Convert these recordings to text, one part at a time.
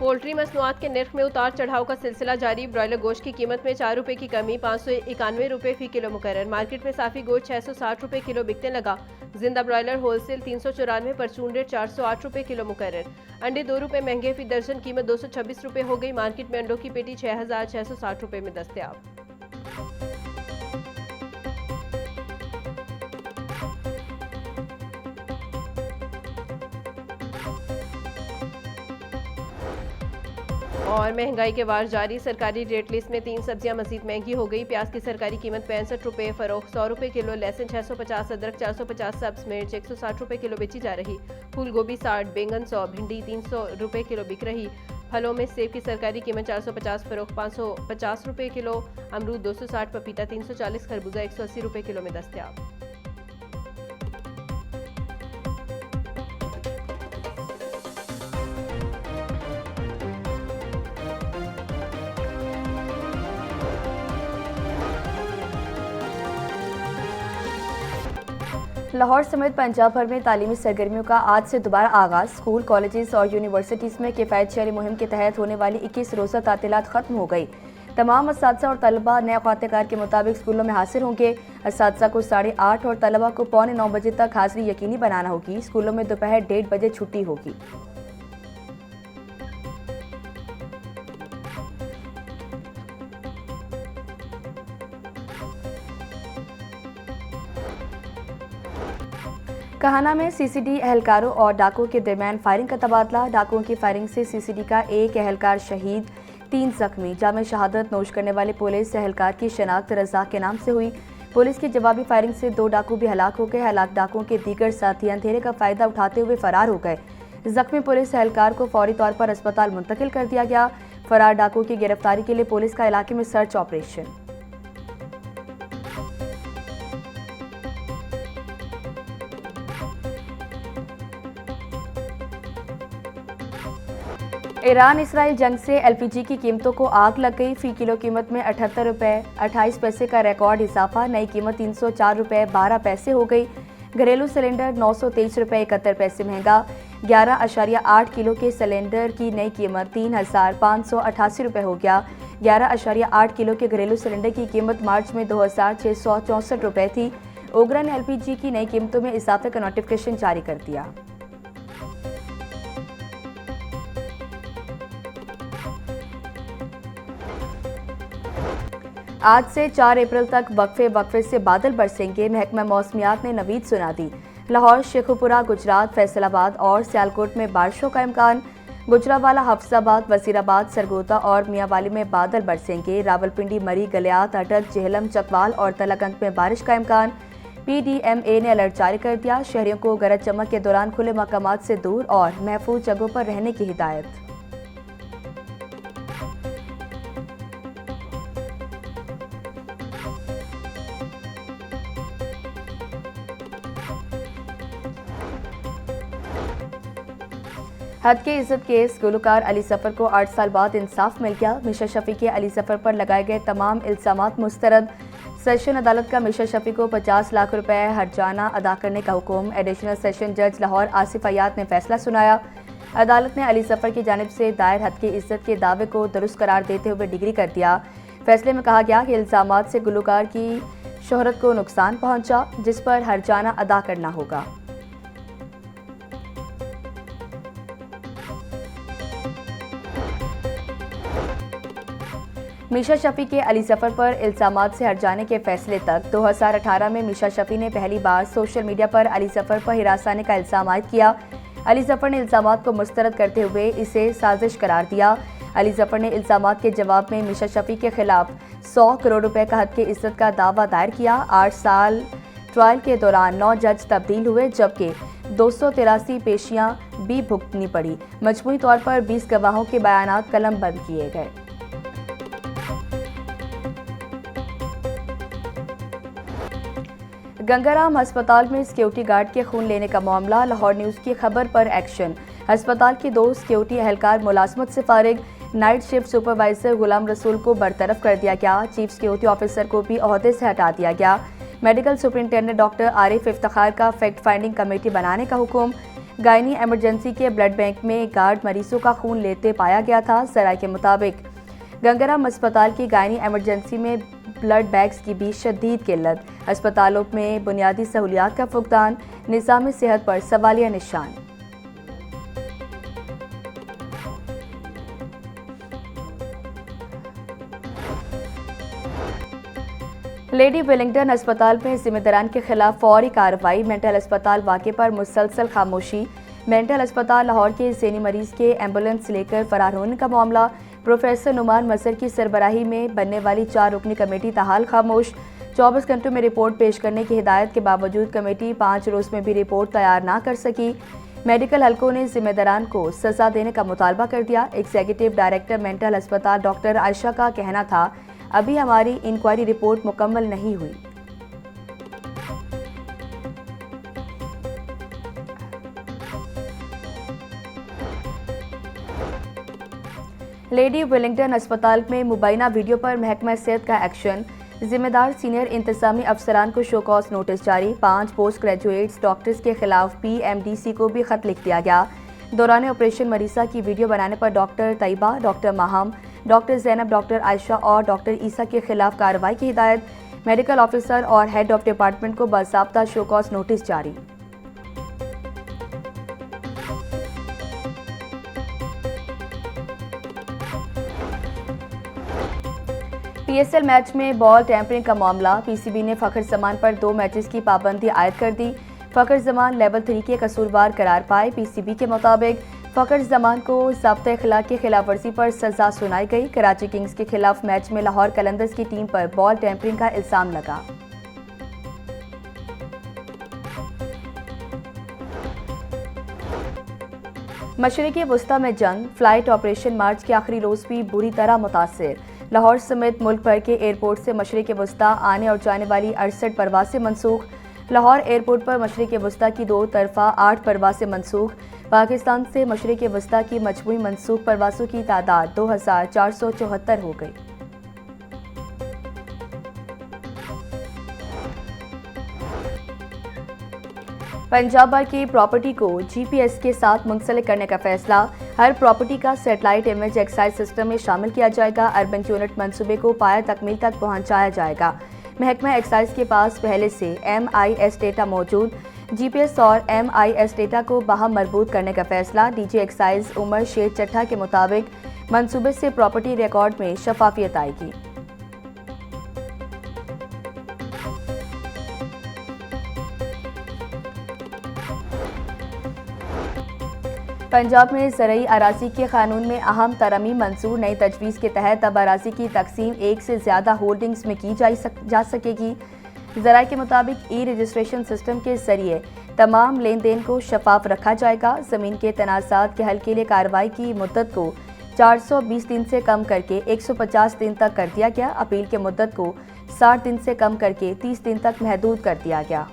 Poultry मसनूआत के नर्ख में उतार चढ़ाव का सिलसिला जारी। ब्रॉयलर गोश्त की कीमत में 4 रुपए की कमी, 591 रुपए फी किलो मुकर्रर। मार्केट में साफी गोश्त 660 रुपए किलो बिकने लगा। जिंदा ब्रॉयलर होलसेल 394, परचून रेट 408 रुपए किलो मुकर्रर। अंडे 2 रुपए महंगे फी दर्जन, कीमत 226 रुपए हो गई। मार्केट में अंडों की पेटी 6660 रुपए में दस्तयाब। और महंगाई के वार जारी। सरकारी रेट लिस्ट में 3 सब्जियां मजीद महंगी हो गई। प्याज की सरकारी कीमत 65 रुपए फरोख्त, 100 रुपए किलो। लहसुन 650, अदरक 450, सब्ज मिर्च 160 रुपए किलो बेची जा रही। फूल गोभी 60, बैंगन 100, भिंडी 300 रुपए किलो बिक रही। फलों में सेब की सरकारी कीमत 450 फरोख्त, 550 रुपए किलो। अमरूद 260, पपीता 340, खरबूजा 180 रुपए किलो में दस्तयाब। लाहौर समेत पंजाब भर में तालीमी सरगर्मियों का आज से दोबारा आगाज। स्कूल, कॉलेजेस और यूनिवर्सिटीज़ में किफ़ायत शहरी मुहिम के तहत होने वाली 21 रोज़ा तातीलात ख़त्म हो गई। तमाम असातिज़ा और तलबा नए ख़ातेकार के मुताबिक स्कूलों में हाजिर होंगे। असातिज़ा को 8:30 और तलबा को 8:45 बजे तक हाजिरी यकीनी बनाना होगी। स्कूलों में दोपहर 1:30 बजे छुट्टी होगी। कहाना में सीसीडी एहलकारों और डाकुओं के दरमियान फायरिंग का तबादला। डाकुओं की फायरिंग से सीसीडी का एक एहलकार शहीद, 3 जख्मी। जामे शहादत नोश करने वाले पुलिस एहलकार की शनाख्त रज़ाक के नाम से हुई। पुलिस की जवाबी फायरिंग से 2 डाकू भी हलाक हो गए। हलाक डाकुओं के दीगर साथी अंधेरे का फायदा उठाते हुए फरार हो गए। जख्मी पुलिस एहलकार को फौरी तौर पर अस्पताल मुंतकिल कर दिया गया। फरार डाकुओं की गिरफ्तारी के लिए पुलिस का इलाके में सर्च ऑपरेशन। ईरान इसराइल जंग से एलपीजी की कीमतों को आग लग गई। फी किलो कीमत में 78 रुपए 28 पैसे का रिकॉर्ड इजाफा। नई कीमत 304 रुपए 12 पैसे हो गई। घरेलू सिलेंडर 923 रुपए 71 पैसे महंगा। 11.8 किलो के सिलेंडर की नई कीमत 3588 रुपए हो गया। 11.8 किलो के घरेलू सिलेंडर की कीमत मार्च में 2664 रुपए थी। ओगरा ने एलपीजी की नई कीमतों में इजाफे का नोटिफिकेशन जारी कर दिया। आज से 4 अप्रैल तक वक्फे से बादल बरसेंगे। महकमा मौसमियात ने नवीद सुना दी। लाहौर, शेखुपुरा, गुजरात, फैसलाबाद और सियालकोट में बारिशों का इम्कान। गुजरावाला, हफ्साबाद, वजीराबाद, सरगोदा और मियांवाली में बादल बरसेंगे। रावलपिंडी, मरी, गलियात, अटक, जेहलम, चकवाल और तलाकंद में बारिश का इम्कान। PDMA ने अलर्ट जारी कर दिया। शहरियों को गरज चमक के दौरान खुले मकामात से दूर और महफूज जगहों पर रहने की हिदायत। हद के इज्जत केस, गुलकार अली सफर को 8 साल बाद इंसाफ मिल गया। मिशा शफी के अली सफर पर लगाए गए तमाम इल्जामात मुस्तरद। सेशन अदालत का मिशा शफी को 50 लाख रुपए हर्जाना अदा करने का हुक्म। एडिशनल सेशन जज लाहौर आसिफ अयाद ने फैसला सुनाया। अदालत ने अली सफर की जानिब से दायर हद की इज्जत के दावे को दुरुस्त करार देते हुए डिग्री कर दिया। फैसले में कहा गया कि इल्जामात से गुलकार की शोहरत को नुकसान पहुंचा, जिस पर हर्जाना अदा करना होगा। मिशा शफी के अली सफर पर इल्जामात से हट जाने के फैसले तक 2018 में मिशा शफी ने पहली बार सोशल मीडिया पर अली सफर पर हिरासाने का इल्जाम आयद किया। अली सफर ने इल्जामात को मुस्तरद करते हुए इसे साजिश करार दिया। अली सफर ने इल्जामात के जवाब में मिशा शफी के खिलाफ 100 करोड़ रुपए का हद के इज्जत का दावा दायर किया। 8 साल ट्रायल के दौरान 9 जज तब्दील हुए, जबकि 283 पेशियां भी भुगतनी पड़ी। मजमूई तौर पर 20 गवाहों के बयानात कलम बंद किए गए। गंगाराम अस्पताल में सिक्योरिटी गार्ड के खून लेने का मामला। लाहौर न्यूज़ की खबर पर एक्शन। अस्पताल के 2 सिक्योरिटी एहलकार मुलाजमत से फारिग। Night shift supervisor Ghulam Rasool को बरतरफ कर दिया गया। चीफ सिक्योरिटी ऑफिसर को भी ओहदे से हटा दिया गया। Medical superintendent doctor Arif Iftikhar का फैक्ट फाइंडिंग कमेटी बनाने का हुक्म। गायनी इमरजेंसी के ब्लड बैंक में गार्ड मरीजों का खून लेते पाया गया था। सराय के मुताबिक गंगाराम अस्पताल की गायनी इमरजेंसी में ब्लड बैग्स की भी शदीद किल्लत। अस्पतालों में बुनियादी सहूलियात का फुकदान, निज़ाम सेहत पर सवालिया निशान। लेडी वेलिंगटन अस्पताल में जिम्मेदारान के खिलाफ फौरी कार्रवाई। मेंटल अस्पताल वाक़े पर मुसलसल खामोशी। मेंटल अस्पताल लाहौर के ज़हनी मरीज के एम्बुलेंस लेकर फरार होने का मामला। प्रोफेसर नुमान मसर की सरबराही में बनने वाली 4 रुकनी कमेटी ताहाल खामोश। 24 घंटों में रिपोर्ट पेश करने की हिदायत के बावजूद कमेटी 5 रोज़ में भी रिपोर्ट तैयार ना कर सकी। मेडिकल हलकों ने जिम्मेदारान को सजा देने का मुतालबा कर दिया। एग्जीक्यूटिव डायरेक्टर मेंटल अस्पताल डॉक्टर आयशा का कहना था, अभी हमारी इंक्वायरी रिपोर्ट मुकम्मल नहीं हुई। लेडी वेलिंगटन अस्पताल में मुबैना वीडियो पर महकमा सेहत का एक्शन। जिम्मेदार सीनियर इंतजामी अफसरान को शो कॉज नोटिस जारी। 5 पोस्ट ग्रेजुएट्स डॉक्टर्स के खिलाफ PMDC को भी खत लिख दिया गया। दौरान ऑपरेशन मरीसा की वीडियो बनाने पर doctor Tayyaba, doctor Maham, doctor Zainab, doctor Ayesha और डॉक्टर ईसा के खिलाफ कार्रवाई की हिदायत। मेडिकल ऑफिसर और हेड ऑफ डिपार्टमेंट को बाज़ाब्ता शो कॉज नोटिस जारी। PSL मैच में बॉल टैंपरिंग का मामला। PCB ने फखर जमान पर 2 मैचेस की पाबंदी आयद कर दी। फखर जमान लेवल 3 के कसूरवार करार पाए। PCB के मुताबिक फखर जमान को ज़ाब्ता अखलाक की खिलाफ वर्जी पर सजा सुनाई गई। कराची किंग्स के खिलाफ मैच में लाहौर कलंदर्स की टीम पर बॉल टैंपरिंग का इल्जाम लगा। मशरिकी वुस्ता में जंग। फ्लाइट ऑपरेशन मार्च के आखिरी रोज भी बुरी तरह मुतासिर। लाहौर समेत मुल्क भर के एयरपोर्ट से मशरिकी वुस्ता आने और जाने वाली 68 परवासें मनसूख। लाहौर एयरपोर्ट पर मशरिकी वुस्ता की 2 तरफा 8 परवासें मनसूख। पाकिस्तान से मशरिकी वुस्ता की मजमूई मनसूख परवासों की तादाद 2474 हो गई। पंजाब भर की प्रॉपर्टी को GPS के साथ मुंसलिक करने का फैसला। हर प्रॉपर्टी का सैटेलाइट इमेज एक्साइज सिस्टम में शामिल किया जाएगा। अर्बन यूनिट मंसूबे को पाया तकमील तक पहुंचाया जाएगा। महकमा एक्साइज के पास पहले से MIS डेटा मौजूद। GPS और MIS डेटा को बाहम मरबूत करने का फैसला। DG एक्साइज उमर शेर चट्टा के मुताबिक मंसूबे से प्रॉपर्टी रिकॉर्ड में शफाफियत आएगी। पंजाब में ज़रई अराजी के कानून में अहम तरमीम मंजूर। नई तजवीज़ के तहत अब अराजी की तकसीम 1 से ज़्यादा होल्डिंग्स में की जा सकेगी। ज़राए के मुताबिक ई-रजिस्ट्रेशन सिस्टम के ज़रिए तमाम लेन देन को शफाफ रखा जाएगा। ज़मीन के तनाज़ात के हल के लिए कार्रवाई की मुद्दत को 420 दिन से कम करके 150 दिन तक कर दिया गया। अपील के मुद्दत को 60 दिन से कम करके 30 दिन तक महदूद कर दिया गया।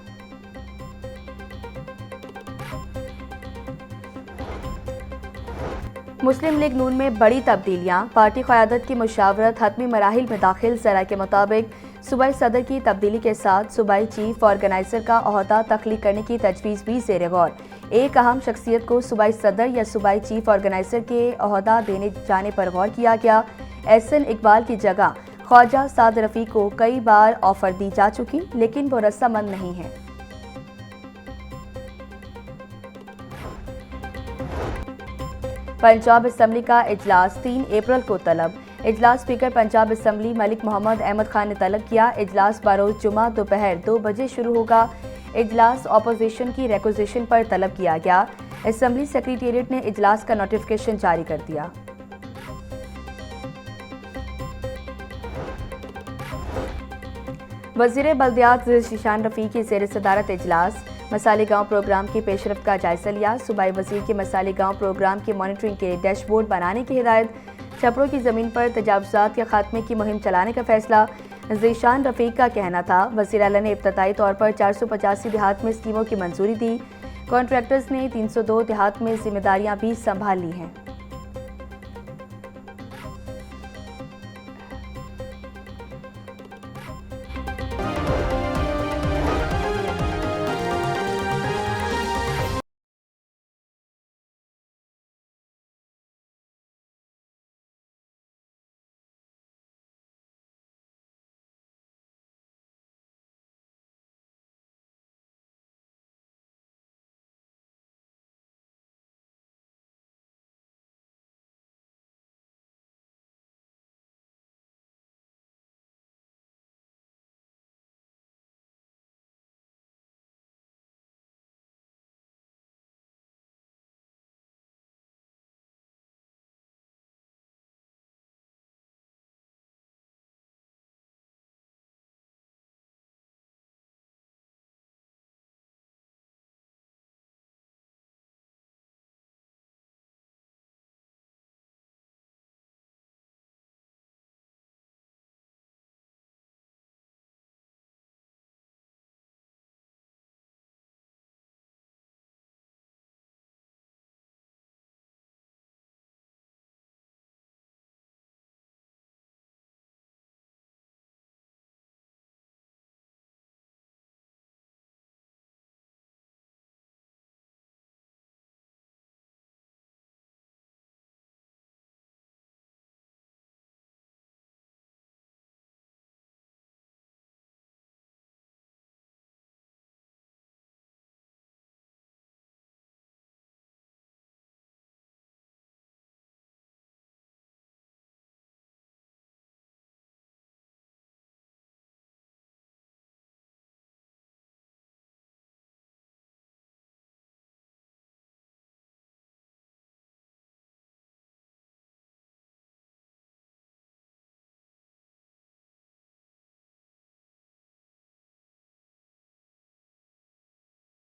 मुस्लिम लीग नून में बड़ी तब्दीलियां। पार्टी क़यादत की मुशावरत हतमी मराहिल में दाखिल। ज़राए के मुताबिक सूबाई सदर की तब्दीली के साथ सूबाई चीफ ऑर्गेनाइजर का ओहदा तख्लीक करने की तजवीज़ भी ज़ेर गौर। एक अहम शख्सियत को सूबाई सदर या सूबाई चीफ ऑर्गेनाइजर के ओहदा देने जाने पर गौर किया गया। SN इकबाल की जगह ख्वाजा साद रफ़ीक को कई बार ऑफर दी जा चुकी, लेकिन वो रस्सामंद नहीं है। पंजाब असम्बली का इजलास 3 अप्रैल को तलब। इजलास स्पीकर पंजाब असम्बली मलिक मोहम्मद अहमद खान ने तलब किया। इजलास बरोज़ जुमा दोपहर 2 बजे शुरू होगा। इजलास अपोजिशन की रिक्वेजिशन पर तलब किया गया। असम्बली सेक्रेटेरिएट ने इजलास का नोटिफिकेशन जारी कर दिया। वज़ीर बल्दियात ज़ीशान रफ़ी की ज़ेर सदारत इजलास। मसाले गांव प्रोग्राम की पेशरफ्त का जायजा लिया। सूबाई वज़ीर के मसाले गांव प्रोग्राम की मॉनिटरिंग के डैशबोर्ड बनाने की हिदायत। छपरों की ज़मीन पर तजावुज़ात के खात्मे की मुहिम चलाने का फैसला। ज़ीशान रफ़ीक का कहना था, वज़ीर आला ने इब्तदाई तौर पर 485 देहात में स्कीमों की मंजूरी दी। कॉन्ट्रैक्टर्स ने 302 देहात में जिम्मेदारियां भी संभाल ली हैं।